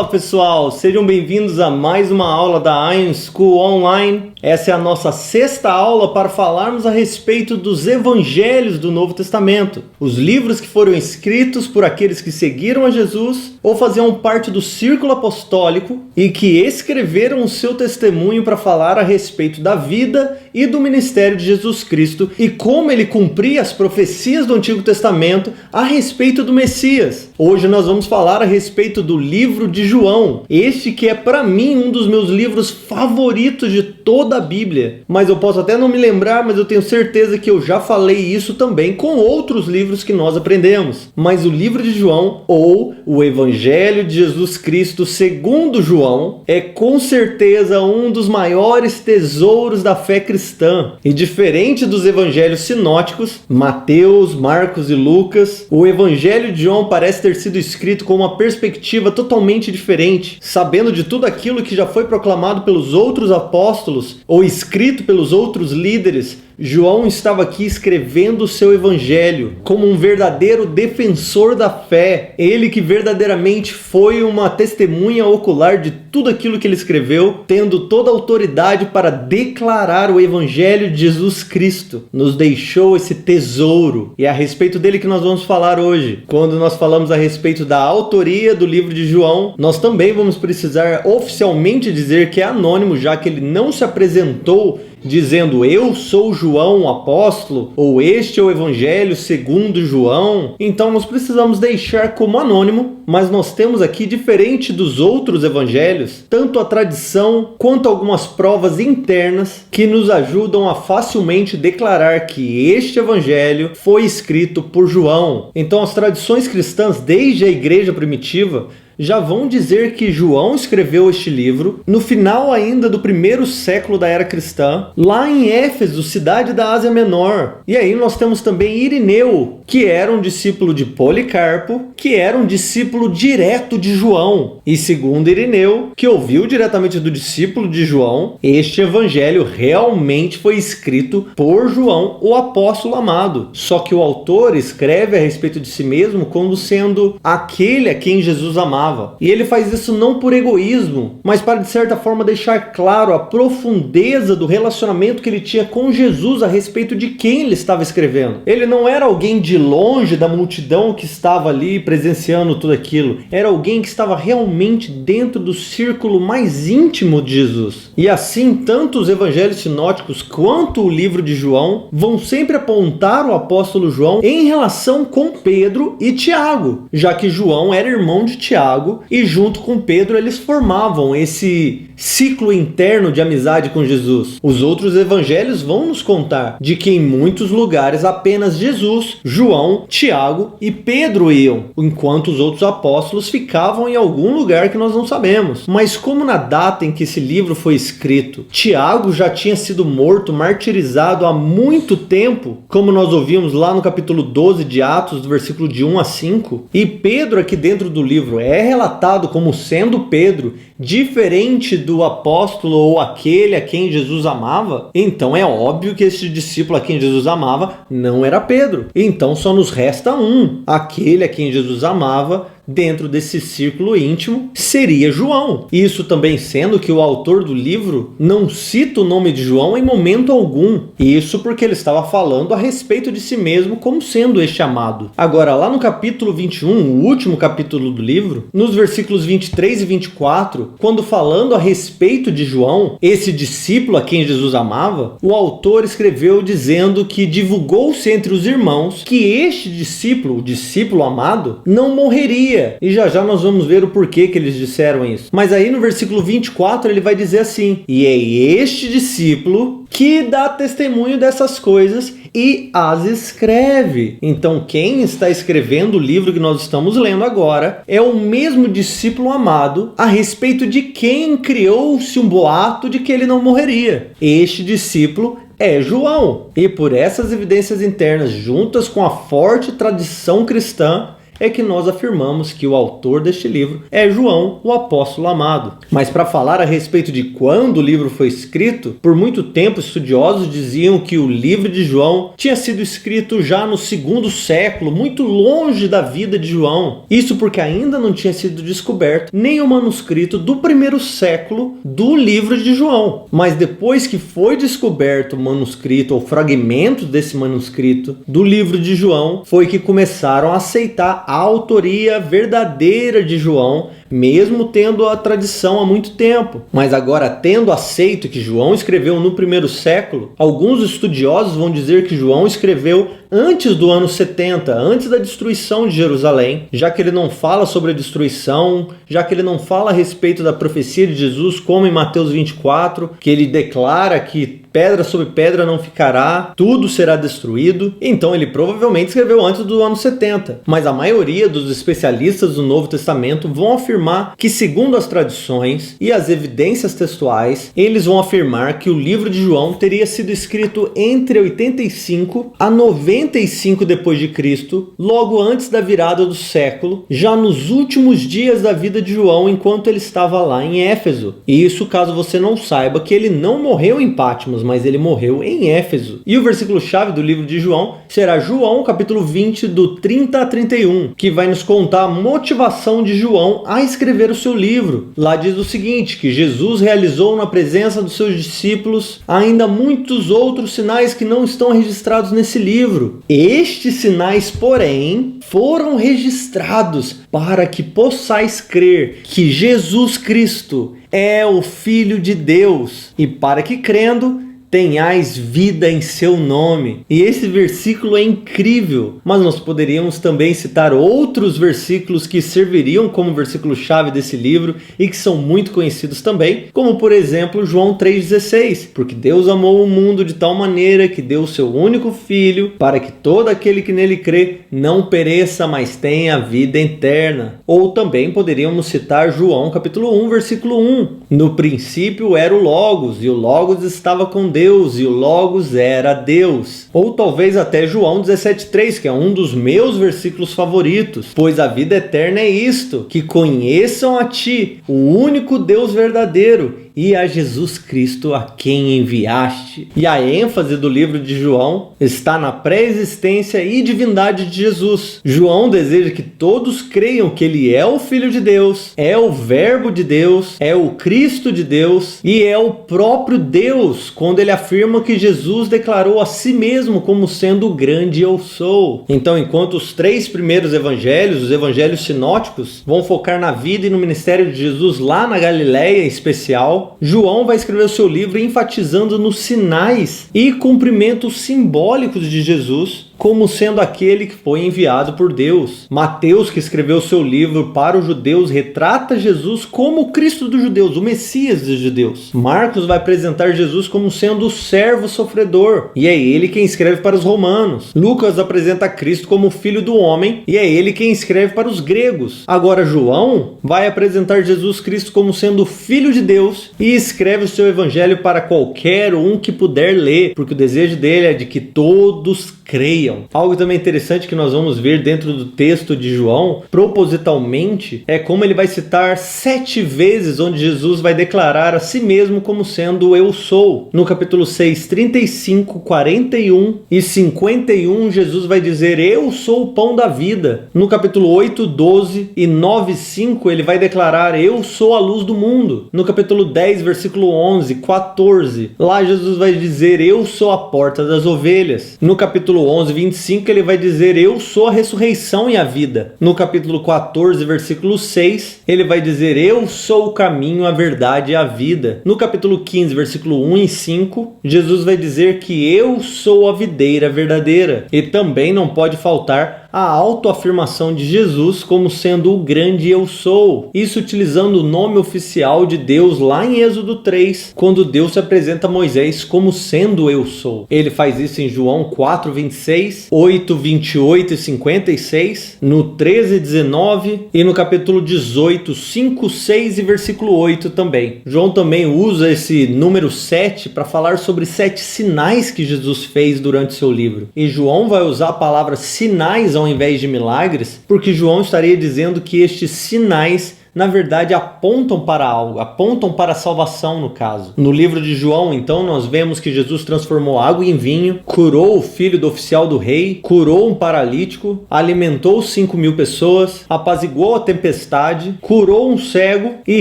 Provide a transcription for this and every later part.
Fala pessoal, sejam bem-vindos a mais uma aula da Ion School Online. Essa é a nossa sexta aula para falarmos a respeito dos evangelhos do Novo Testamento, os livros que foram escritos por aqueles que seguiram a Jesus ou faziam parte do círculo apostólico e que escreveram o seu testemunho para falar a respeito da vida e do ministério de Jesus Cristo e como ele cumpria as profecias do Antigo Testamento a respeito do Messias. Hoje nós vamos falar a respeito do livro de João, este que é para mim um dos meus livros favoritos de toda a Bíblia. Mas eu posso até não me lembrar, mas eu tenho certeza que eu já falei isso também com outros livros que nós aprendemos. Mas o livro de João, ou o Evangelho de Jesus Cristo segundo João, é com certeza um dos maiores tesouros da fé cristã. E diferente dos evangelhos sinóticos, Mateus, Marcos e Lucas, o Evangelho de João parece ter sido escrito com uma perspectiva totalmente diferente, sabendo de tudo aquilo que já foi proclamado pelos outros apóstolos ou escrito pelos outros líderes. João estava aqui escrevendo o seu evangelho como um verdadeiro defensor da fé, ele que verdadeiramente foi uma testemunha ocular de tudo aquilo que ele escreveu, tendo toda a autoridade para declarar o evangelho de Jesus Cristo. Nos deixou esse tesouro e é a respeito dele que nós vamos falar hoje. Quando nós falamos a respeito da autoria do livro de João, nós também vamos precisar oficialmente dizer que é anônimo, já que ele não se apresentou dizendo eu sou João, o apóstolo, ou este é o evangelho segundo João. Então nós precisamos deixar como anônimo, mas nós temos aqui, diferente dos outros evangelhos, tanto a tradição quanto algumas provas internas que nos ajudam a facilmente declarar que este evangelho foi escrito por João. Então as tradições cristãs desde a igreja primitiva já vão dizer que João escreveu este livro no final ainda do primeiro século da era cristã, lá em Éfeso, cidade da Ásia Menor. E aí nós temos também Irineu, que era um discípulo de Policarpo, que era um discípulo direto de João. E segundo Irineu, que ouviu diretamente do discípulo de João, este evangelho realmente foi escrito por João, o apóstolo amado. Só que o autor escreve a respeito de si mesmo como sendo aquele a quem Jesus amava. E ele faz isso não por egoísmo, mas para de certa forma deixar claro a profundeza do relacionamento que ele tinha com Jesus a respeito de quem ele estava escrevendo. Ele não era alguém de longe da multidão que estava ali presenciando tudo aquilo. Era alguém que estava realmente dentro do círculo mais íntimo de Jesus. E assim, tanto os evangelhos sinóticos quanto o livro de João vão sempre apontar o apóstolo João em relação com Pedro e Tiago, já que João era irmão de Tiago e junto com Pedro eles formavam esse ciclo interno de amizade com Jesus. Os outros evangelhos vão nos contar de que em muitos lugares apenas Jesus, João, Tiago e Pedro iam, enquanto os outros apóstolos ficavam em algum lugar que nós não sabemos. Mas como na data em que esse livro foi escrito, Tiago já tinha sido morto, martirizado há muito tempo, como nós ouvimos lá no capítulo 12 de Atos, do versículo de 1 a 5, e Pedro aqui dentro do livro é relatado como sendo Pedro, diferente do apóstolo ou aquele a quem Jesus amava, então é óbvio que esse discípulo a quem Jesus amava não era Pedro. Então só nos resta um, aquele a quem Jesus amava, dentro desse círculo íntimo, seria João. Isso também sendo que o autor do livro não cita o nome de João em momento algum. Isso porque ele estava falando a respeito de si mesmo como sendo este amado. Agora, lá no capítulo 21, o último capítulo do livro, nos versículos 23 e 24, quando falando a respeito de João, esse discípulo a quem Jesus amava, o autor escreveu dizendo que divulgou-se entre os irmãos que este discípulo, o discípulo amado, não morreria. E já já nós vamos ver o porquê que eles disseram isso. Mas aí no versículo 24 ele vai dizer assim: e é este discípulo que dá testemunho dessas coisas e as escreve. Então quem está escrevendo o livro que nós estamos lendo agora é o mesmo discípulo amado a respeito de quem criou-se um boato de que ele não morreria. Este discípulo é João. E por essas evidências internas, juntas com a forte tradição cristã, é que nós afirmamos que o autor deste livro é João, o apóstolo amado. Mas para falar a respeito de quando o livro foi escrito, por muito tempo estudiosos diziam que o livro de João tinha sido escrito já no 2º século, muito longe da vida de João. Isso porque ainda não tinha sido descoberto nem o manuscrito do 1º século do livro de João. Mas depois que foi descoberto o manuscrito ou fragmentos desse manuscrito do livro de João, foi que começaram a aceitar a autoria verdadeira de João, mesmo tendo a tradição há muito tempo. Mas agora, tendo aceito que João escreveu no 1º século, alguns estudiosos vão dizer que João escreveu antes do ano 70, antes da destruição de Jerusalém, já que ele não fala sobre a destruição, já que ele não fala a respeito da profecia de Jesus, como em Mateus 24, que ele declara que pedra sobre pedra não ficará, tudo será destruído. Então ele provavelmente escreveu antes do ano 70. Mas a maioria dos especialistas do Novo Testamento vão afirmar que, segundo as tradições e as evidências textuais, eles vão afirmar que o livro de João teria sido escrito entre 85 a 95 depois de Cristo, logo antes da virada do século, já nos últimos dias da vida de João, enquanto ele estava lá em Éfeso. E isso caso você não saiba que ele não morreu em Patmos, mas ele morreu em Éfeso. E o versículo-chave do livro de João será João, capítulo 20, do 30 a 31, que vai nos contar a motivação de João a escrever o seu livro. Lá diz o seguinte, que Jesus realizou na presença dos seus discípulos ainda muitos outros sinais que não estão registrados nesse livro. Estes sinais, porém, foram registrados para que possais crer que Jesus Cristo é o Filho de Deus, e para que crendo tenhais vida em seu nome. E esse versículo é incrível, mas nós poderíamos também citar outros versículos que serviriam como versículo-chave desse livro e que são muito conhecidos também, como por exemplo João 3,16, porque Deus amou o mundo de tal maneira que deu o seu único Filho para que todo aquele que nele crê não pereça, mas tenha vida eterna. Ou também poderíamos citar João capítulo 1, versículo 1. No princípio era o Logos, e o Logos estava com Deus, e o Logos era Deus. Ou talvez até João 17,3, que é um dos meus versículos favoritos. Pois a vida eterna é isto, que conheçam a ti, o único Deus verdadeiro, e a Jesus Cristo a quem enviaste. E a ênfase do livro de João está na pré-existência e divindade de Jesus. João deseja que todos creiam que ele é o Filho de Deus, é o Verbo de Deus, é o Cristo de Deus e é o próprio Deus, quando ele afirma que Jesus declarou a si mesmo como sendo o grande eu sou. Então, enquanto os 3 primeiros evangelhos, os evangelhos sinóticos, vão focar na vida e no ministério de Jesus lá na Galileia em especial, João vai escrever o seu livro enfatizando nos sinais e cumprimentos simbólicos de Jesus como sendo aquele que foi enviado por Deus. Mateus, que escreveu seu livro para os judeus, retrata Jesus como o Cristo dos judeus, o Messias dos judeus. Marcos vai apresentar Jesus como sendo o servo sofredor, e é ele quem escreve para os romanos. Lucas apresenta Cristo como o Filho do homem, e é ele quem escreve para os gregos. Agora João vai apresentar Jesus Cristo como sendo o Filho de Deus e escreve o seu evangelho para qualquer um que puder ler, porque o desejo dele é de que todos creiam. Algo também interessante que nós vamos ver dentro do texto de João, propositalmente, é como ele vai citar 7 vezes onde Jesus vai declarar a si mesmo como sendo eu sou. No capítulo 6, 35, 41 e 51, Jesus vai dizer eu sou o pão da vida. No capítulo 8, 12 e 9, 5, ele vai declarar eu sou a luz do mundo. No capítulo 10, versículo 11, 14, lá Jesus vai dizer eu sou a porta das ovelhas. No capítulo 11, 25, ele vai dizer eu sou a ressurreição e a vida. No capítulo 14, versículo 6, ele vai dizer eu sou o caminho, a verdade e a vida. No capítulo 15, versículo 1 e 5, Jesus vai dizer que eu sou a videira verdadeira. E também não pode faltar a autoafirmação de Jesus como sendo o grande eu sou. Isso utilizando o nome oficial de Deus lá em Êxodo 3, quando Deus se apresenta a Moisés como sendo eu sou. Ele faz isso em João 4, 26, 8, 28 e 56, no 13, 19 e no capítulo 18, 5, 6 e versículo 8 também. João também usa esse número 7 para falar sobre 7 sinais que Jesus fez durante seu livro. E João vai usar a palavra sinais ao ao invés de milagres, porque João estaria dizendo que estes sinais na verdade apontam para algo, apontam para a salvação no caso. No livro de João, então, nós vemos que Jesus transformou água em vinho, curou o filho do oficial do rei, curou um paralítico, alimentou 5.000 pessoas, apaziguou a tempestade, curou um cego e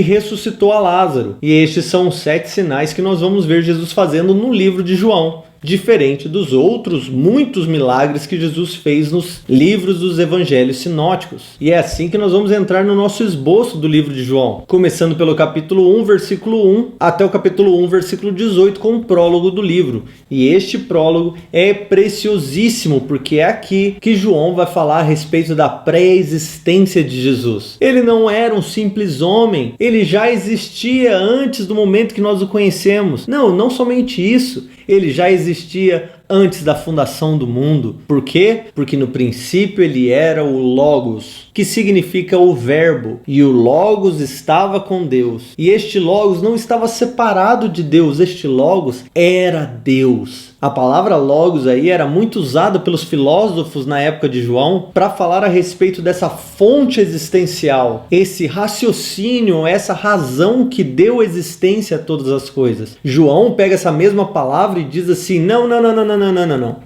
ressuscitou a Lázaro. E estes são os 7 sinais que nós vamos ver Jesus fazendo no livro de João, diferente dos outros muitos milagres que Jesus fez nos livros dos evangelhos sinóticos. E é assim que nós vamos entrar no nosso esboço do livro de João, começando pelo capítulo 1, versículo 1, até o capítulo 1, versículo 18, com o prólogo do livro. E este prólogo é preciosíssimo, porque é aqui que João vai falar a respeito da pré-existência de Jesus. Ele não era um simples homem, ele já existia antes do momento que nós o conhecemos. Não somente isso, ele já existia antes da fundação do mundo. Por quê? Porque no princípio ele era o Logos, que significa o verbo, e o Logos estava com Deus. E este Logos não estava separado de Deus, este Logos era Deus. A palavra Logos aí era muito usada pelos filósofos na época de João para falar a respeito dessa fonte existencial, esse raciocínio, essa razão que deu existência a todas as coisas. João pega essa mesma palavra e diz assim: não.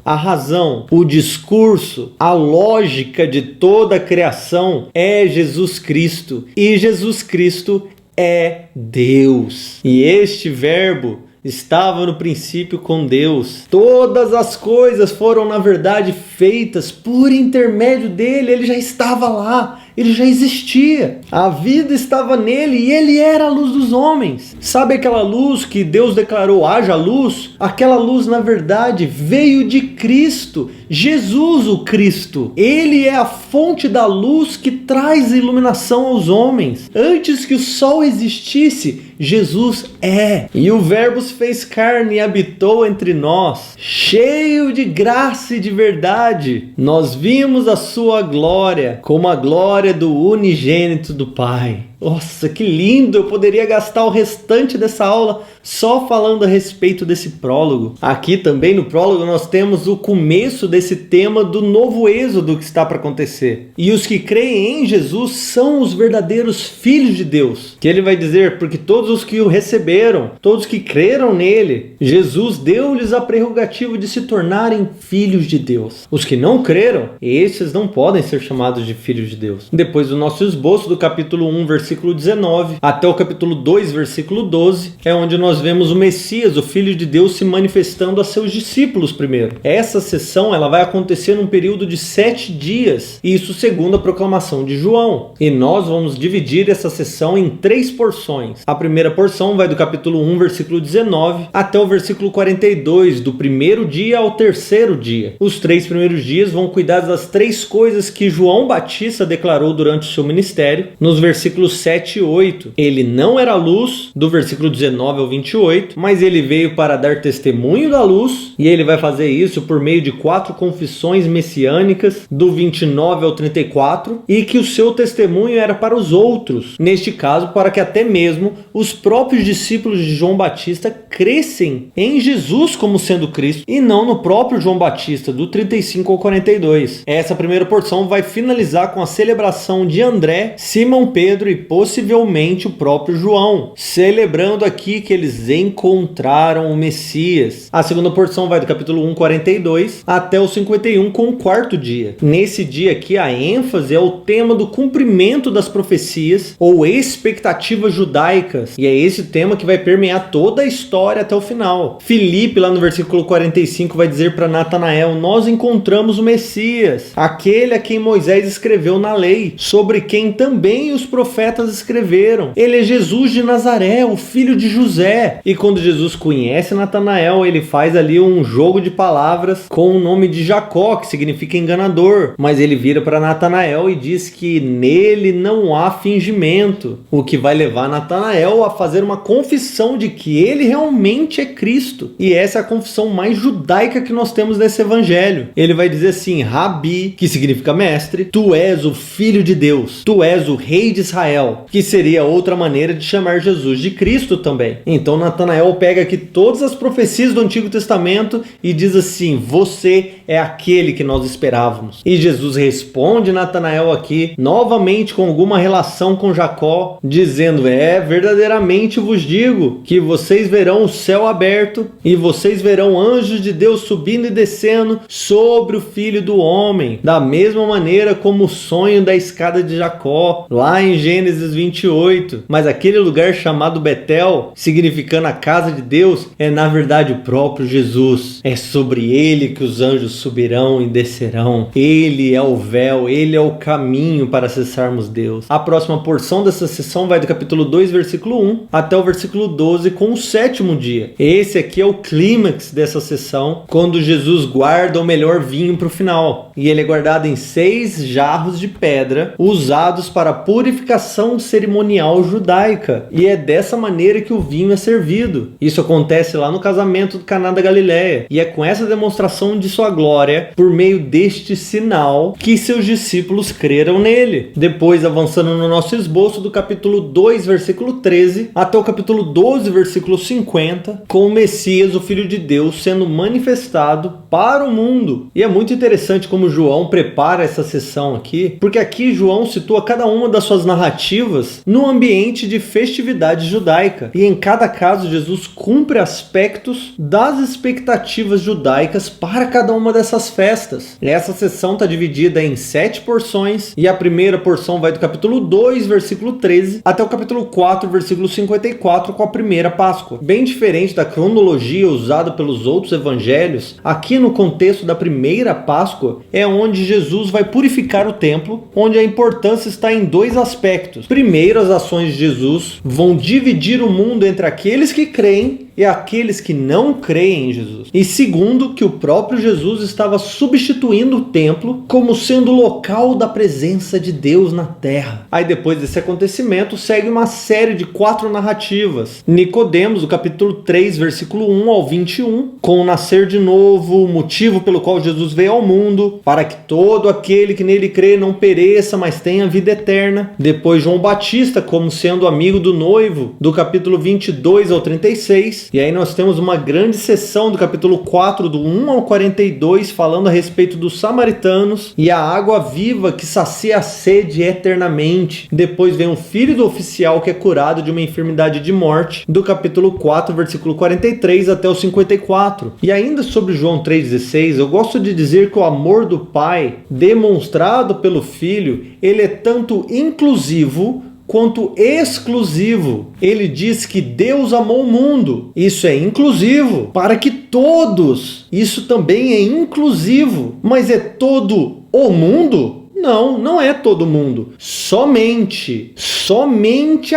A razão, o discurso, a lógica de toda a criação é Jesus Cristo. E Jesus Cristo é Deus. E este verbo estava no princípio com Deus. Todas as coisas foram, na verdade, feitas por intermédio dele. Ele já estava lá. Ele já existia. A vida estava nele e ele era a luz dos homens. Sabe aquela luz que Deus declarou, haja luz? Aquela luz, na verdade, veio de Cristo. Jesus, o Cristo. Ele é a fonte da luz que traz iluminação aos homens. Antes que o sol existisse, Jesus é. E o Verbo se fez carne e habitou entre nós, cheio de graça e de verdade. Nós vimos a sua glória, como a glória do unigênito do Pai. Nossa, que lindo! Eu poderia gastar o restante dessa aula só falando a respeito desse prólogo. Aqui também no prólogo nós temos o começo desse tema do novo êxodo que está para acontecer. E os que creem em Jesus são os verdadeiros filhos de Deus. Que ele vai dizer, porque todos os que o receberam, todos que creram nele, Jesus deu-lhes a prerrogativa de se tornarem filhos de Deus. Os que não creram, esses não podem ser chamados de filhos de Deus. Depois do nosso esboço do capítulo 1, versículo 19, até o capítulo 2, versículo 12, é onde nós vemos o Messias, o Filho de Deus, se manifestando a seus discípulos primeiro. Essa sessão ela vai acontecer num período de 7 dias, isso segundo a proclamação de João. E nós vamos dividir essa sessão em 3 porções. A primeira porção vai do capítulo 1, versículo 19, até o versículo 42, do primeiro dia ao terceiro dia. Os 3 primeiros dias vão cuidar das 3 coisas que João Batista declarou durante o seu ministério. Nos versículos 7 e 8, ele não era luz, do versículo 19 ao 28, mas ele veio para dar testemunho da luz, e ele vai fazer isso por meio de 4 confissões messiânicas, do 29 ao 34, e que o seu testemunho era para os outros, neste caso para que até mesmo os próprios discípulos de João Batista crescem em Jesus como sendo Cristo, e não no próprio João Batista, do 35 ao 42. Essa primeira porção vai finalizar com a celebração de André, Simão Pedro e possivelmente o próprio João, celebrando aqui que eles encontraram o Messias. A segunda porção vai do capítulo 1, 42 até o 51, com o 4º dia. Nesse dia aqui a ênfase é o tema do cumprimento das profecias ou expectativas judaicas, e é esse tema que vai permear toda a história até o final. Filipe, lá no versículo 45, vai dizer para Natanael: nós encontramos o Messias, aquele a quem Moisés escreveu na lei, sobre quem também os profetas escreveram. Ele é Jesus de Nazaré, o filho de José. E quando Jesus conhece Natanael, ele faz ali um jogo de palavras com o nome de Jacó, que significa enganador. Mas ele vira para Natanael e diz que nele não há fingimento, o que vai levar Natanael a fazer uma confissão de que ele realmente é Cristo. E essa é a confissão mais judaica que nós temos nesse evangelho. Ele vai dizer assim: Rabi, que significa mestre, tu és o filho de Deus, tu és o rei de Israel. Betel, que seria outra maneira de chamar Jesus de Cristo também. Então Natanael pega aqui todas as profecias do Antigo Testamento e diz assim: você é aquele que nós esperávamos. E Jesus responde Natanael aqui, novamente com alguma relação com Jacó, dizendo: verdadeiramente vos digo que vocês verão o céu aberto e vocês verão anjos de Deus subindo e descendo sobre o Filho do Homem, da mesma maneira como o sonho da escada de Jacó, lá em Gênesis 28. Mas aquele lugar chamado Betel, significando a casa de Deus, é na verdade o próprio Jesus. É sobre ele que os anjos subirão e descerão. Ele é o véu, ele é o caminho para acessarmos Deus. A próxima porção dessa sessão vai do capítulo 2, versículo 1 até o versículo 12, com o sétimo dia. Esse aqui é o clímax dessa sessão, quando Jesus guarda o melhor vinho para o final. E ele é guardado em 6 jarros de pedra, usados para a purificação cerimonial judaica. E é dessa maneira que o vinho é servido. Isso acontece lá no casamento do Caná da Galileia. E é com essa demonstração de sua glória, por meio deste sinal, que seus discípulos creram nele. Depois, avançando no nosso esboço, do capítulo 2, versículo 13, até o capítulo 12, versículo 50, com o Messias, o Filho de Deus, sendo manifestado para o mundo. E é muito interessante como João prepara essa sessão aqui, porque aqui João situa cada uma das suas narrativas no ambiente de festividade judaica. E em cada caso, Jesus cumpre aspectos das expectativas judaicas para cada uma dessas festas. Essa sessão está dividida em 7 porções, e a primeira porção vai do capítulo 2, versículo 13, até o capítulo 4, versículo 54, com a primeira Páscoa. Bem diferente da cronologia usada pelos outros evangelhos, aqui no contexto da primeira Páscoa é onde Jesus vai purificar o templo, onde a importância está em 2 aspectos. Primeiro, as ações de Jesus vão dividir o mundo entre aqueles que creem e aqueles que não creem em Jesus. E segundo, que o próprio Jesus estava substituindo o templo como sendo o local da presença de Deus na terra. Aí depois desse acontecimento segue uma série de 4 narrativas. Nicodemos, do capítulo 3, versículo 1 ao 21, com o nascer de novo, o motivo pelo qual Jesus veio ao mundo, para que todo aquele que nele crê não pereça, mas tenha vida eterna. Depois João Batista, como sendo amigo do noivo, do capítulo 22 ao 36. E aí nós temos uma grande sessão do capítulo 4, do 1 ao 42, falando a respeito dos samaritanos e a água viva que sacia a sede eternamente. Depois vem o filho do oficial que é curado de uma enfermidade de morte, do capítulo 4, versículo 43 até o 54. E ainda sobre João 3,16, eu gosto de dizer que o amor do Pai, demonstrado pelo Filho, ele é tanto inclusivo quanto exclusivo. Ele diz que Deus amou o mundo. Isso é inclusivo, para que todos. Isso também é inclusivo. Mas é todo o mundo? Não, não é todo mundo. Somente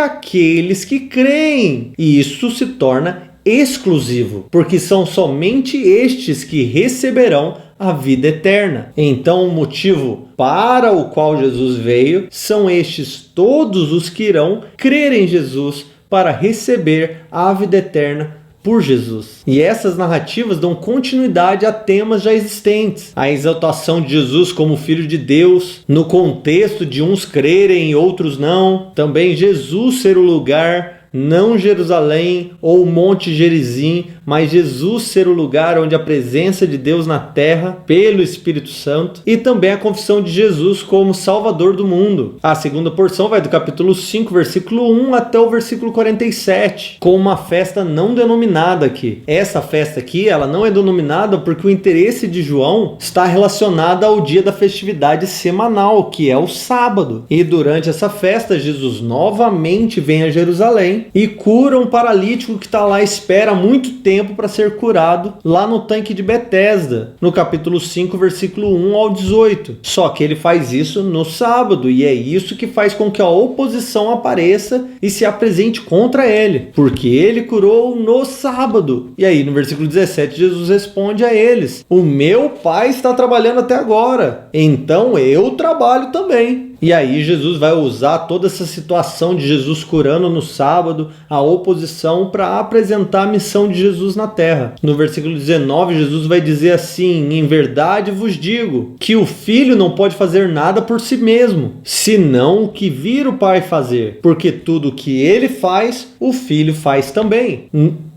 aqueles que creem. E isso se torna exclusivo, porque são somente estes que receberão a vida eterna. Então, o motivo para o qual Jesus veio são estes todos os que irão crer em Jesus para receber a vida eterna por Jesus. E essas narrativas dão continuidade a temas já existentes. A exaltação de Jesus como Filho de Deus, no contexto de uns crerem e outros não. Também Jesus ser o lugar, não Jerusalém ou o Monte Gerizim, mas Jesus ser o lugar onde a presença de Deus na terra, pelo Espírito Santo, e também a confissão de Jesus como Salvador do mundo. A segunda porção vai do capítulo 5, versículo 1 até o versículo 47, com uma festa não denominada aqui. Essa festa aqui, ela não é denominada porque o interesse de João está relacionado ao dia da festividade semanal, que é o sábado. E durante essa festa, Jesus novamente vem a Jerusalém e cura um paralítico que está lá à espera há muito tempo para ser curado, lá no tanque de Betesda, no capítulo 5, versículo 1 ao 18. Só que ele faz isso no sábado, e é isso que faz com que a oposição apareça e se apresente contra ele, porque ele curou no sábado. E aí no versículo 17 Jesus responde a eles: o meu Pai está trabalhando até agora, então eu trabalho também. E aí Jesus vai usar toda essa situação de Jesus curando no sábado, a oposição, para apresentar a missão de Jesus na terra. No versículo 19, Jesus vai dizer assim: em verdade vos digo que o Filho não pode fazer nada por si mesmo, senão o que vir o Pai fazer, porque tudo o que ele faz, o Filho faz também.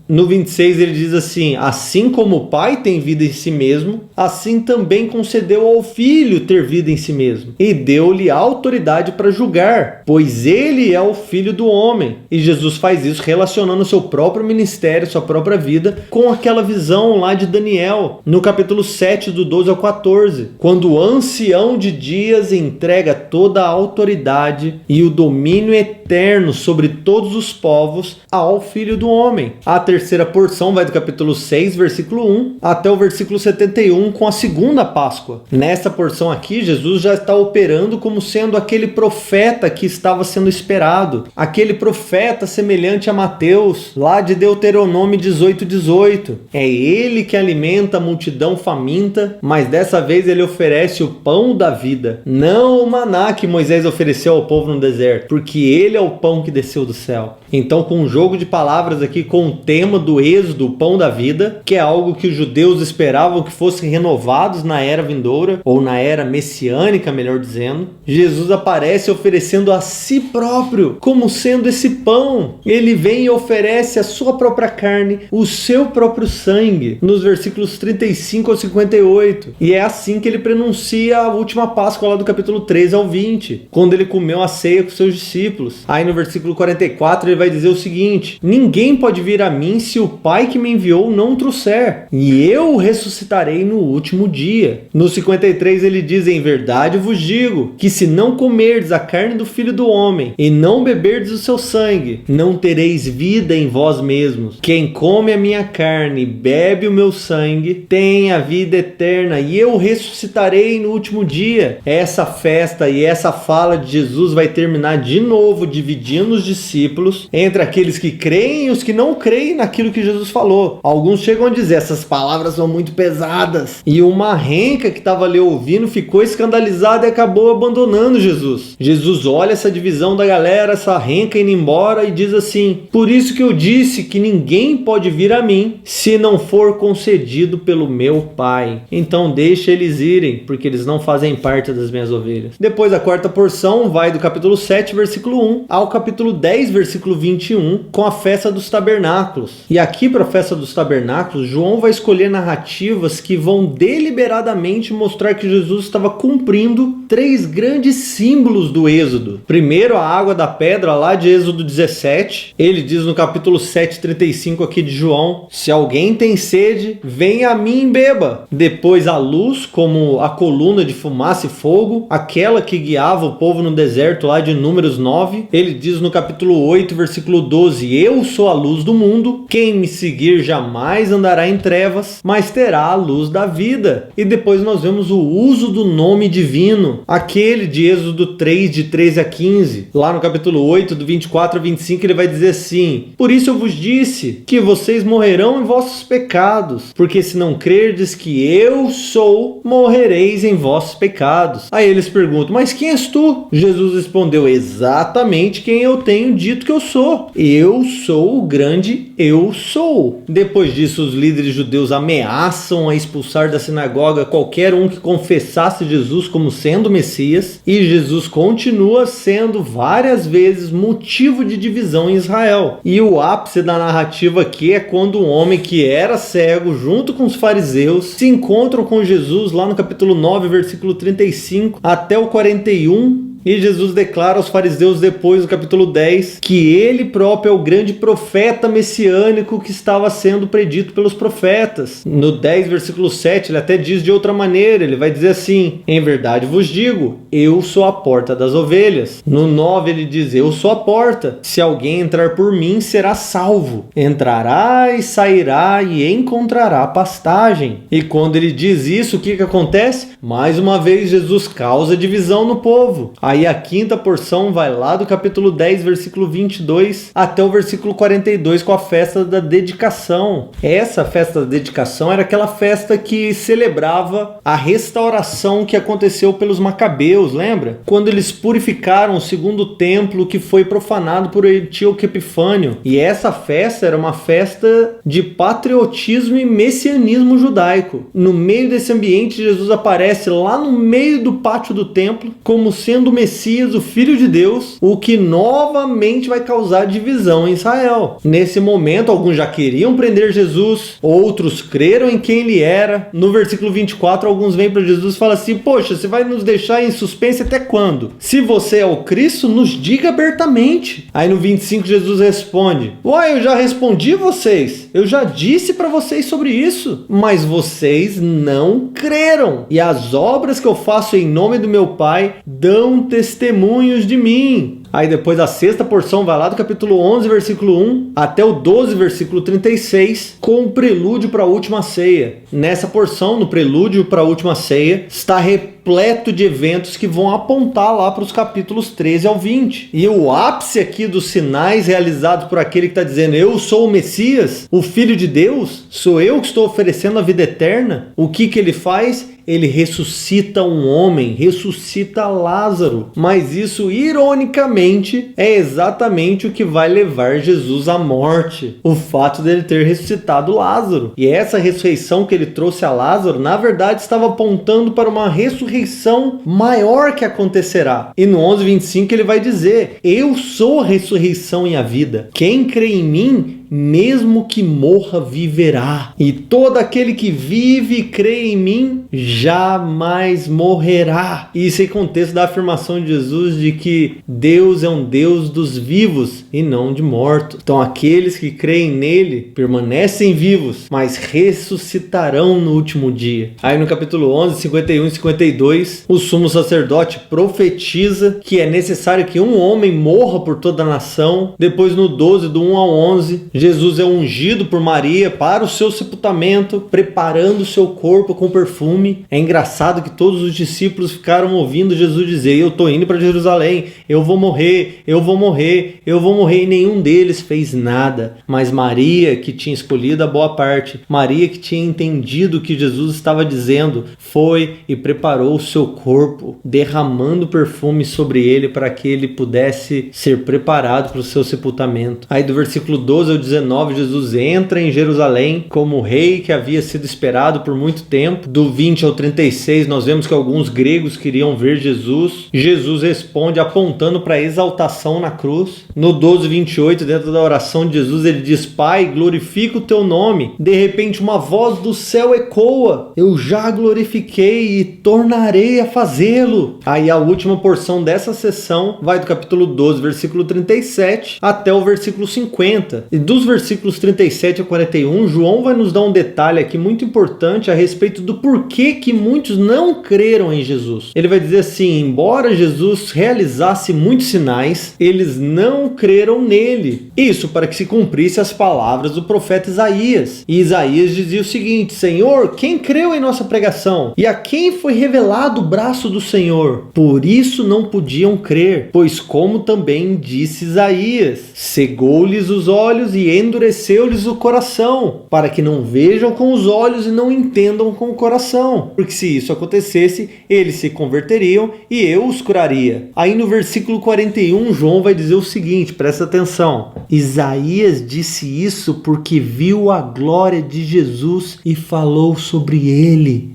No 26 ele diz assim: assim como o Pai tem vida em si mesmo, assim também concedeu ao Filho ter vida em si mesmo, e deu-lhe autoridade para julgar, pois ele é o Filho do homem. E Jesus faz isso relacionando o seu próprio ministério, sua própria vida, com aquela visão lá de Daniel, no capítulo 7, do 12 ao 14, quando o ancião de dias entrega toda a autoridade e o domínio eterno sobre todos os povos ao Filho do homem. A terceira porção vai do capítulo 6, versículo 1, até o versículo 71, com a segunda Páscoa. Nessa porção aqui, Jesus já está operando como sendo aquele profeta que estava sendo esperado, aquele profeta semelhante a Mateus, lá de Deuteronômio 18:18. É ele que alimenta a multidão faminta, mas dessa vez ele oferece o pão da vida, não o maná que Moisés ofereceu ao povo no deserto, porque ele é o pão que desceu do céu. Então, com um jogo de palavras aqui com o tema do êxodo, o pão da vida, que é algo que os judeus esperavam que fossem renovados na era vindoura, ou na era messiânica, melhor dizendo, Jesus aparece oferecendo a si próprio como sendo esse pão. Ele vem e oferece a sua própria carne, o seu próprio sangue, nos versículos 35 ao 58. E é assim que ele prenuncia a última Páscoa lá do capítulo 13 ao 20, quando ele comeu a ceia com seus discípulos. Aí no versículo 44 ele vai dizer o seguinte: ninguém pode vir a mim se o Pai que me enviou não o trouxer, e eu o ressuscitarei no último dia. No 53 ele diz: em verdade vos digo, que se não comerdes a carne do Filho do Homem, e não beberdes o seu sangue, não tereis vida em vós mesmos. Quem come a minha carne e bebe o meu sangue, tem a vida eterna, e eu o ressuscitarei no último dia. Essa festa e essa fala de Jesus vai terminar de novo dividindo os discípulos entre aqueles que creem e os que não creem naquilo que Jesus falou. Alguns chegam a dizer: essas palavras são muito pesadas. E uma renca que estava ali ouvindo ficou escandalizada e acabou abandonando Jesus. Jesus olha essa divisão da galera, essa renca indo embora, e diz assim: por isso que eu disse que ninguém pode vir a mim se não for concedido pelo meu Pai. Então deixa eles irem, porque eles não fazem parte das minhas ovelhas. Depois a quarta porção vai do capítulo 7, versículo 1 ao capítulo 10, versículo 21, com a festa dos tabernáculos. E aqui, para a festa dos tabernáculos, João vai escolher narrativas que vão deliberadamente mostrar que Jesus estava cumprindo 3 grandes símbolos do êxodo. Primeiro, a água da pedra lá de Êxodo 17. Ele diz no capítulo 7:35 aqui de João: se alguém tem sede, venha a mim e beba. Depois, a luz, como a coluna de fumaça e fogo, aquela que guiava o povo no deserto lá de Números 9. Ele diz no capítulo 8, versículo 12: eu sou a luz do mundo, quem me seguir jamais andará em trevas, mas terá a luz da vida. E depois nós vemos o uso do nome divino, aquele de Êxodo 3, de 13 a 15. Lá no capítulo 8, do 24 a 25, ele vai dizer assim: por isso eu vos disse que vocês morrerão em vossos pecados, porque se não crerdes que eu sou, morrereis em vossos pecados. Aí eles perguntam: mas quem és tu? Jesus respondeu: exatamente quem eu tenho dito que eu sou. Eu sou o grande eu sou. Depois disso, os líderes judeus ameaçam a expulsar da sinagoga qualquer um que confessasse Jesus como sendo o Messias, e Jesus continua sendo várias vezes motivo de divisão em Israel. E o ápice da narrativa aqui é quando um homem que era cego, junto com os fariseus, se encontram com Jesus lá no capítulo 9, versículo 35 até o 41. E Jesus declara aos fariseus depois, no capítulo 10, que ele próprio é o grande profeta messiânico que estava sendo predito pelos profetas. No 10, versículo 7, ele até diz de outra maneira, ele vai dizer assim: em verdade vos digo, eu sou a porta das ovelhas. No 9 ele diz: eu sou a porta, se alguém entrar por mim será salvo, entrará e sairá e encontrará pastagem. E quando ele diz isso, o que acontece? Mais uma vez Jesus causa divisão no povo. Aí a quinta porção vai lá do capítulo 10, versículo 22 até o versículo 42 com a festa da dedicação. Essa festa da dedicação era aquela festa que celebrava a restauração que aconteceu pelos macabeus, lembra? Quando eles purificaram o segundo templo que foi profanado por Antíoco Epifânio. E essa festa era uma festa de patriotismo e messianismo judaico. No meio desse ambiente, Jesus aparece lá no meio do pátio do templo como sendo o Messias, o Filho de Deus, o que novamente vai causar divisão em Israel. Nesse momento, alguns já queriam prender Jesus, outros creram em quem ele era. No versículo 24, alguns vêm para Jesus e falam assim: poxa, você vai nos deixar em suspense até quando? Se você é o Cristo, nos diga abertamente. Aí no 25, Jesus responde: uai, eu já respondi vocês, eu já disse para vocês sobre isso, mas vocês não creram. E as obras que eu faço em nome do meu Pai dão testemunhos de mim. Aí depois a sexta porção vai lá do capítulo 11, versículo 1 até o 12, versículo 36, com o prelúdio para a última ceia. Nessa porção, no prelúdio para a última ceia, está repleto de eventos que vão apontar lá para os capítulos 13 ao 20. E o ápice aqui dos sinais realizados por aquele que está dizendo: eu sou o Messias, o Filho de Deus, sou eu que estou oferecendo a vida eterna. O que ele faz? Ele ressuscita um homem, ressuscita Lázaro. Mas isso, ironicamente, é exatamente o que vai levar Jesus à morte. O fato dele ter ressuscitado Lázaro. E essa ressurreição que ele trouxe a Lázaro, na verdade, estava apontando para uma ressurreição maior que acontecerá. E no 11:25 ele vai dizer: eu sou a ressurreição e a vida. Quem crê em mim, mesmo que morra, viverá. E todo aquele que vive e crê em mim jamais morrerá. Isso em contexto da afirmação de Jesus de que Deus é um Deus dos vivos e não de mortos. Então aqueles que creem nele permanecem vivos, mas ressuscitarão no último dia. Aí no capítulo 11, 51 e 52, o sumo sacerdote profetiza que é necessário que um homem morra por toda a nação. Depois no 12, do 1 ao 11, Jesus é ungido por Maria para o seu sepultamento, preparando o seu corpo com perfume. É engraçado que todos os discípulos ficaram ouvindo Jesus dizer: eu estou indo para Jerusalém, eu vou morrer, eu vou morrer, eu vou morrer. E nenhum deles fez nada. Mas Maria, que tinha escolhido a boa parte, Maria que tinha entendido o que Jesus estava dizendo, foi e preparou o seu corpo, derramando perfume sobre ele para que ele pudesse ser preparado para o seu sepultamento. Aí do versículo 12 ao 19, Jesus entra em Jerusalém como o rei que havia sido esperado por muito tempo. Do 20 ao 36, nós vemos que alguns gregos queriam ver Jesus. Jesus responde apontando para a exaltação na cruz. No 12, 28, dentro da oração de Jesus, ele diz: Pai, glorifica o teu nome. De repente uma voz do céu ecoa: eu já glorifiquei e tornarei a fazê-lo. Aí a última porção dessa sessão vai do capítulo 12, versículo 37 até o versículo 50. E dos versículos 37 a 41, João vai nos dar um detalhe aqui muito importante a respeito do porquê que muitos não creram em Jesus. Ele vai dizer assim: embora Jesus realizasse muitos sinais, eles não creram nele. Isso para que se cumprisse as palavras do profeta Isaías. E Isaías dizia o seguinte: Senhor, quem creu em nossa pregação? E a quem foi revelado o braço do Senhor? Por isso não podiam crer, pois como também disse Isaías, cegou-lhes os olhos e endureceu-lhes o coração, para que não vejam com os olhos e não entendam com o coração. Porque se isso acontecesse, eles se converteriam e eu os curaria. Aí no versículo 41, João vai dizer o seguinte, presta atenção: Isaías disse isso porque viu a glória de Jesus e falou sobre ele.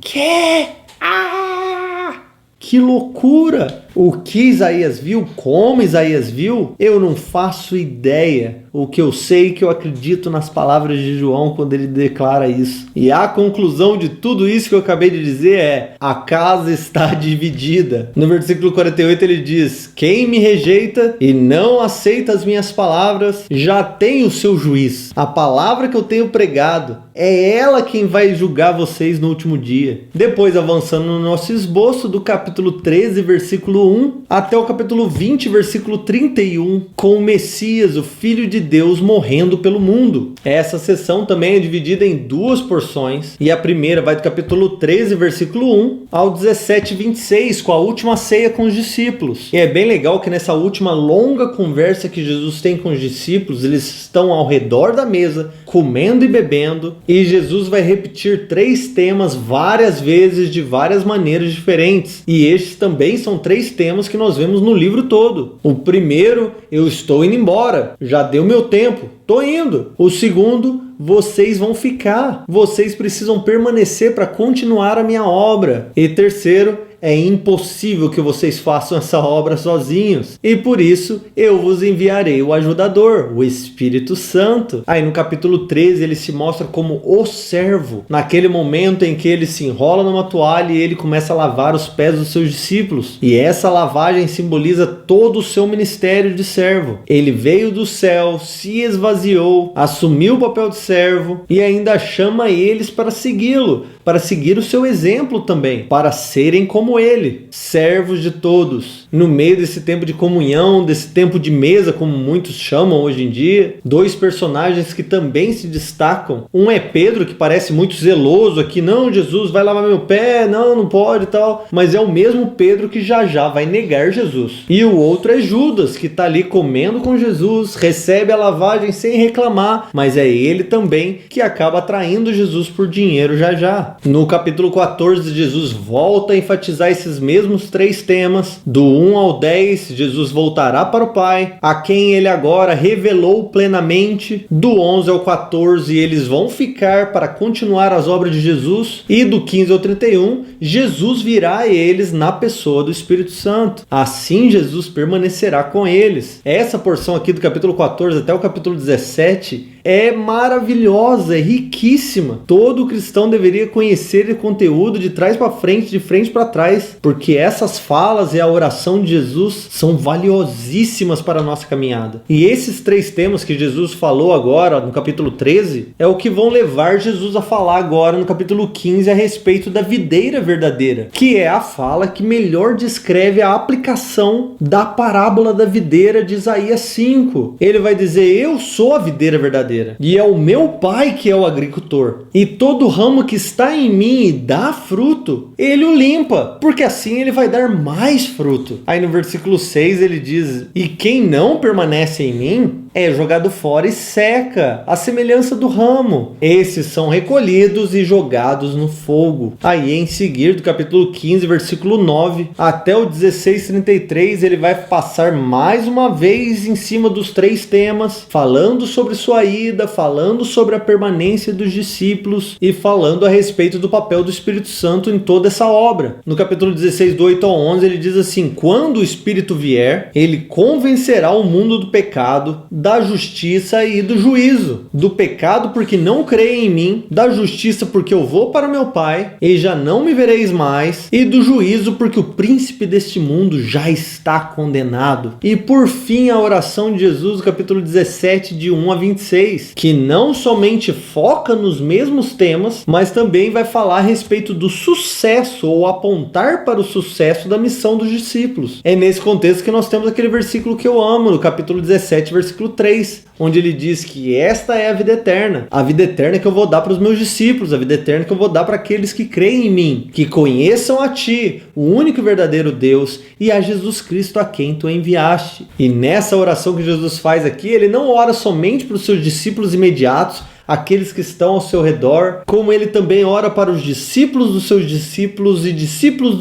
Que loucura! O que Isaías viu, como Isaías viu, eu não faço ideia. O que eu sei é que eu acredito nas palavras de João quando ele declara isso. E a conclusão de tudo isso que eu acabei de dizer é: a casa está dividida. No versículo 48 ele diz: quem me rejeita e não aceita as minhas palavras, já tem o seu juiz. A palavra que eu tenho pregado, é ela quem vai julgar vocês no último dia. Depois, avançando no nosso esboço, do capítulo 13, versículo 1, até o capítulo 20, versículo 31, com o Messias, o Filho de de Deus morrendo pelo mundo. Essa sessão também é dividida em duas porções, e a primeira vai do capítulo 13, versículo 1 ao 17, 26, com a última ceia com os discípulos. E é bem legal que nessa última longa conversa que Jesus tem com os discípulos, eles estão ao redor da mesa, comendo e bebendo, e Jesus vai repetir 3 temas várias vezes de várias maneiras diferentes. E estes também são 3 temas que nós vemos no livro todo. O primeiro, eu estou indo embora, já deu meu tempo, tô indo. O segundo, vocês vão ficar, vocês precisam permanecer para continuar a minha obra. E terceiro, é impossível que vocês façam essa obra sozinhos, e por isso eu vos enviarei o ajudador, o Espírito Santo. Aí no capítulo 13 ele se mostra como o servo, naquele momento em que ele se enrola numa toalha e ele começa a lavar os pés dos seus discípulos, e essa lavagem simboliza todo o seu ministério de servo. Ele veio do céu, se esvaziou, assumiu o papel de servo e ainda chama eles para segui-lo, para seguir o seu exemplo também, para serem como ele, servos de todos. No meio desse tempo de comunhão, desse tempo de mesa, como muitos chamam hoje em dia, 2 personagens que também se destacam. Um é Pedro, que parece muito zeloso aqui, não, Jesus, vai lavar meu pé, não pode e tal, mas é o mesmo Pedro que já vai negar Jesus. E o outro é Judas, que está ali comendo com Jesus, recebe a lavagem sem reclamar, mas é ele também que acaba traindo Jesus por dinheiro já. No capítulo 14, Jesus volta a enfatizar esses mesmos 3 temas. Do 1 ao 10, Jesus voltará para o Pai, a quem ele agora revelou plenamente. Do 11 ao 14, eles vão ficar para continuar as obras de Jesus. E do 15 ao 31, Jesus virá a eles na pessoa do Espírito Santo. Assim, Jesus permanecerá com eles. Essa porção aqui do capítulo 14 até o capítulo 17 é maravilhosa, é riquíssima. Todo cristão deveria conhecer o conteúdo de trás para frente, de frente para trás, porque essas falas e a oração de Jesus são valiosíssimas para a nossa caminhada. E esses 3 temas que Jesus falou agora no capítulo 13 é o que vão levar Jesus a falar agora no capítulo 15 a respeito da videira verdadeira, que é a fala que melhor descreve a aplicação da parábola da videira de Isaías 5. Ele vai dizer: eu sou a videira verdadeira, e é o meu Pai que é o agricultor, e todo ramo que está em mim e dá fruto, ele o limpa, porque assim ele vai dar mais fruto. Aí no versículo 6 ele diz: e quem não permanece em mim é jogado fora e seca, à semelhança do ramo. Esses são recolhidos e jogados no fogo. Aí em seguida, do capítulo 15, versículo 9 até o 16:33, ele vai passar mais uma vez em cima dos 3 temas, falando sobre sua ida, falando sobre a permanência dos discípulos e falando a respeito do papel do Espírito Santo em toda essa obra. No capítulo 16, do 8 ao 11, ele diz assim: quando o Espírito vier, ele convencerá o mundo do pecado, da justiça e do juízo. Do pecado, porque não creem em mim; da justiça, porque eu vou para meu Pai e já não me vereis mais; e do juízo, porque o príncipe deste mundo já está condenado. E por fim, a oração de Jesus, capítulo 17, de 1 a 26, que não somente foca nos mesmos temas, mas também vai falar a respeito do sucesso, ou apontar para o sucesso da missão dos discípulos. É nesse contexto que nós temos aquele versículo que eu amo, no capítulo 17, versículo 3, onde ele diz que esta é a vida eterna que eu vou dar para os meus discípulos, a vida eterna que eu vou dar para aqueles que creem em mim, que conheçam a ti, o único e verdadeiro Deus, e a Jesus Cristo a quem tu enviaste. E nessa oração que Jesus faz aqui, ele não ora somente para os seus discípulos imediatos, aqueles que estão ao seu redor, como ele também ora para os discípulos dos seus discípulos e discípulos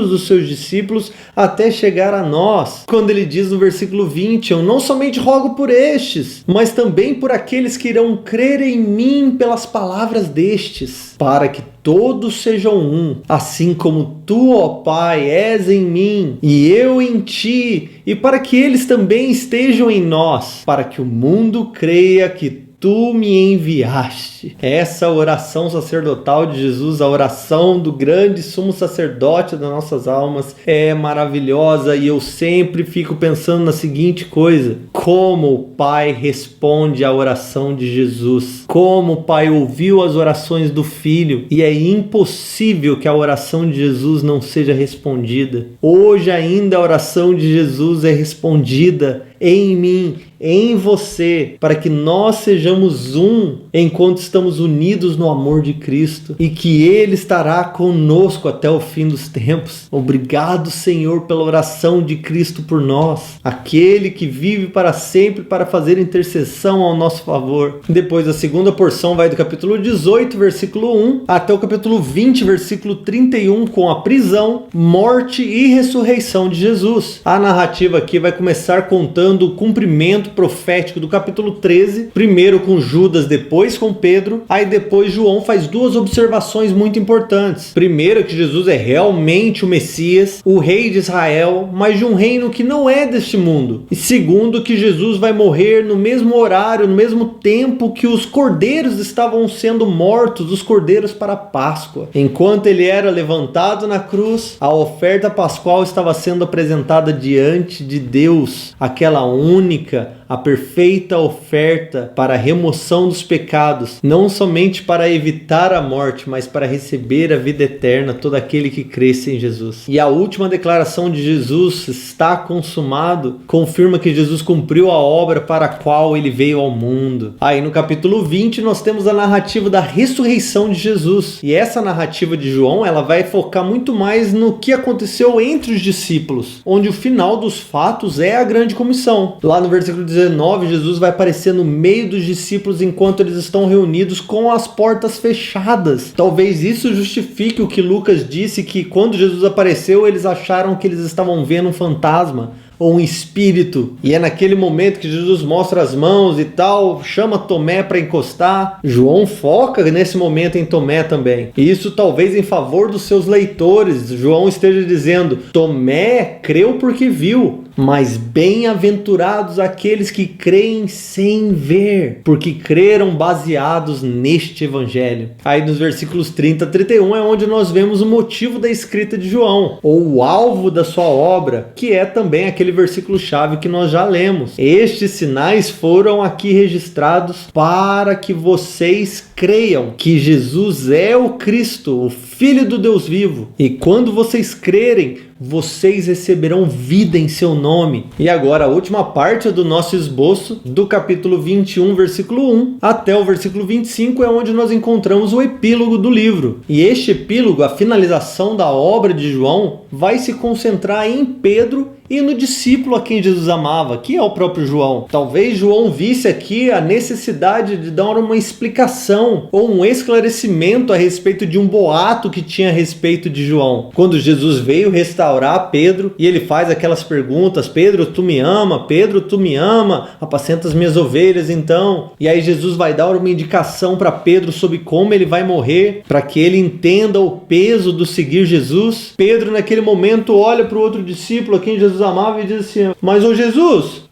dos seus discípulos, até chegar a nós. Quando ele diz no versículo 20, eu não somente rogo por estes, mas também por aqueles que irão crer em mim pelas palavras destes, para que todos sejam um, assim como tu, ó Pai, és em mim e eu em ti, e para que eles também estejam em nós, para que o mundo creia que tu me enviaste. Essa oração sacerdotal de Jesus, a oração do grande sumo sacerdote das nossas almas, é maravilhosa, e eu sempre fico pensando na seguinte coisa: como o Pai responde à oração de Jesus, como o Pai ouviu as orações do Filho, e é impossível que a oração de Jesus não seja respondida. Hoje ainda a oração de Jesus é respondida. em mim, em você, para que nós sejamos um enquanto estamos unidos no amor de Cristo e que Ele estará conosco até o fim dos tempos. Obrigado, Senhor, pela oração de Cristo por nós, aquele que vive para sempre para fazer intercessão ao nosso favor. Depois a segunda porção vai do capítulo 18, versículo 1, até o capítulo 20, versículo 31, com a prisão, morte e ressurreição de Jesus. A narrativa aqui vai começar contando o cumprimento profético do capítulo 13, primeiro com Judas, depois com Pedro. Aí depois João faz duas observações muito importantes. Primeiro, que Jesus é realmente o Messias, o rei de Israel, mas de um reino que não é deste mundo. E segundo, que Jesus vai morrer no mesmo horário, no mesmo tempo que os cordeiros estavam sendo mortos, os cordeiros para a Páscoa. Enquanto ele era levantado na cruz, a oferta pascual estava sendo apresentada diante de Deus, aquela única, a perfeita oferta para a remoção dos pecados, não somente para evitar a morte, mas para receber a vida eterna, todo aquele que cresce em Jesus. E a última declaração de Jesus, está consumado, confirma que Jesus cumpriu a obra para a qual ele veio ao mundo. Aí no capítulo 20 nós temos a narrativa da ressurreição de Jesus. E essa narrativa de João, ela vai focar muito mais no que aconteceu entre os discípulos, onde o final dos fatos é a grande comissão. Lá no versículo 19, Jesus vai aparecer no meio dos discípulos enquanto eles estão reunidos com as portas fechadas. Talvez isso justifique o que Lucas disse, que quando Jesus apareceu, eles acharam que eles estavam vendo um fantasma ou um espírito, e é naquele momento que Jesus mostra as mãos e tal, chama Tomé para encostar. João foca nesse momento em Tomé também, e isso talvez em favor dos seus leitores. João esteja dizendo: Tomé creu porque viu, mas bem-aventurados aqueles que creem sem ver, porque creram baseados neste evangelho. Aí nos versículos 30 a 31 é onde nós vemos o motivo da escrita de João, ou o alvo da sua obra, que é também aquele versículo-chave que nós já lemos. Estes sinais foram aqui registrados para que vocês creiam que Jesus é o Cristo, o Filho do Deus vivo. E quando vocês crerem, vocês receberão vida em seu nome. E agora a última parte do nosso esboço, do capítulo 21, versículo 1 até o versículo 25, é onde nós encontramos o epílogo do livro. E este epílogo, a finalização da obra de João, vai se concentrar em Pedro e no discípulo a quem Jesus amava, que é o próprio João. Talvez João visse aqui a necessidade de dar uma explicação ou um esclarecimento a respeito de um boato que tinha a respeito de João. Quando Jesus veio restaurar Pedro e ele faz aquelas perguntas: Pedro, tu me ama? Pedro, tu me ama? Apacenta as minhas ovelhas então. E aí Jesus vai dar uma indicação para Pedro sobre como ele vai morrer, para que ele entenda o peso do seguir Jesus. Pedro naquele momento olha para o outro discípulo a quem Jesus amava e diz assim: mas ô Jesus,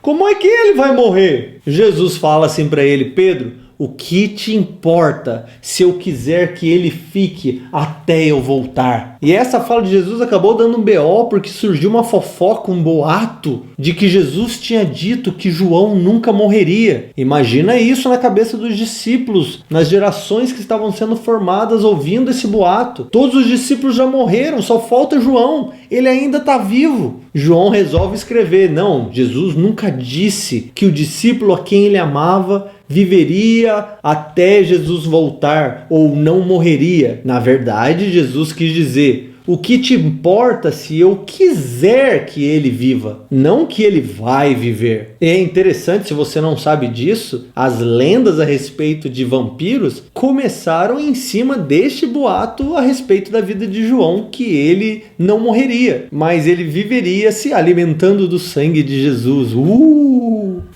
como é que ele vai morrer? Jesus fala assim para ele: Pedro, o que te importa se eu quiser que ele fique até eu voltar? E essa fala de Jesus acabou dando um BO, porque surgiu uma fofoca, um boato de que Jesus tinha dito que João nunca morreria. Imagina isso na cabeça dos discípulos, nas gerações que estavam sendo formadas ouvindo esse boato. Todos os discípulos já morreram, só falta João, ele ainda está vivo. João resolve escrever: não, Jesus nunca disse que o discípulo a quem ele amava viveria até Jesus voltar ou não morreria. Na verdade, Jesus quis dizer: o que te importa se eu quiser que ele viva, não que ele vai viver. E é interessante, se você não sabe disso, as lendas a respeito de vampiros começaram em cima deste boato a respeito da vida de João, que ele não morreria, mas ele viveria se alimentando do sangue de Jesus.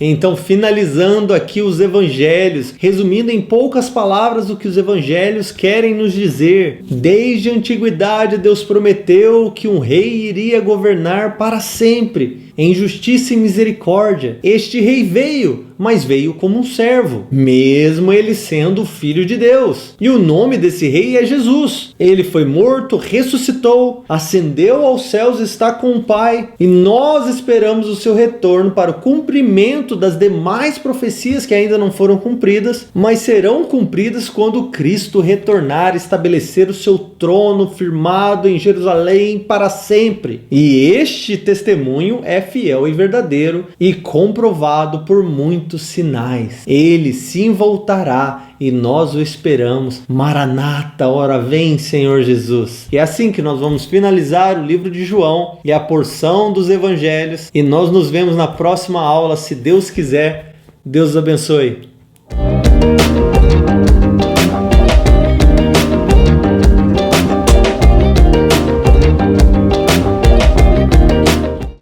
Então, finalizando aqui os evangelhos, resumindo em poucas palavras o que os evangelhos querem nos dizer: desde a antiguidade Deus prometeu que um rei iria governar para sempre, em justiça e misericórdia. Este rei veio, mas veio como um servo, mesmo ele sendo o Filho de Deus. E o nome desse rei é Jesus. Ele foi morto, ressuscitou, ascendeu aos céus e está com o Pai. E nós esperamos o seu retorno para o cumprimento das demais profecias que ainda não foram cumpridas, mas serão cumpridas quando Cristo retornar e estabelecer o seu trono firmado em Jerusalém para sempre. E este testemunho é fiel e verdadeiro e comprovado por muitos sinais. Ele sim voltará e nós o esperamos. Maranata, ora vem, Senhor Jesus. E é assim que nós vamos finalizar o livro de João e a porção dos evangelhos. E nós nos vemos na próxima aula, se Deus quiser. Deus abençoe.